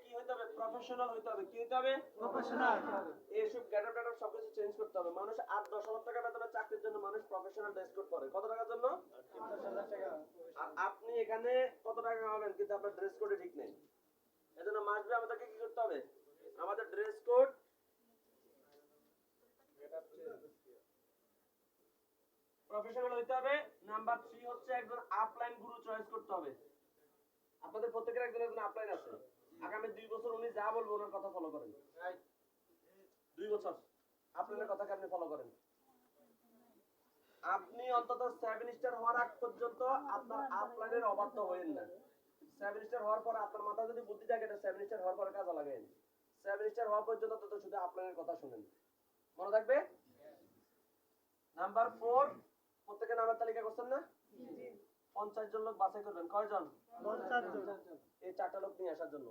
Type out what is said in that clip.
কি হইতে হবে? প্রফেশনাল হইতে হবে। কি হইতে হবে? প্রফেশনাল। এইসব গেটআপ টেটআপ সবকিছু চেঞ্জ করতে হবে। মানুষ 8-10 হাজার টাকা বেতনের চাকরির জন্য মানুষ প্রফেশনাল ড্রেস কোড পরে। কত টাকার জন্য? 10,000 টাকা। আর আপনি এখানে কত টাকা পাবেন কিন্তু আপনার ড্রেস কোডে ঠিক নেই। এজন্য মাসবে আমাদেরকে কি করতে হবে? আমাদের ড্রেস কোড প্রফেশনাল হইতে হবে। নাম্বার 3 হচ্ছে একজন আপলাইন গুরু চয়েস করতে হবে। আপনাদের প্রত্যেকের একজন আপলাইন আছে। আগামী 2 বছর উনি যা বলবো ওনার কথা ফলো করেন। 2 বছর আপনাদের কথাকে আপনি ফলো করেন। আপনি অন্তত 7 স্টার হওয়ার আগ পর্যন্ত আপনার আপলাইনের অবাধ্য হবেন না। 7 স্টার হওয়ার পর আপনার মাথায় যদি বুদ্ধি থাকে এটা 7 স্টার হওয়ার পরে কাজে লাগাবেন। 7 স্টার হওয়া পর্যন্ত তত শুধু আপলাইনের কথা শুনেন। মনে থাকবে? নাম্বার 4 প্রত্যেকে নামের তালিকা করছেন না? জি। 50 জন লোক বাছাই করবেন। কয়জন? 50 জন। এই 4টা লোক নিয়ে আসার জন্য।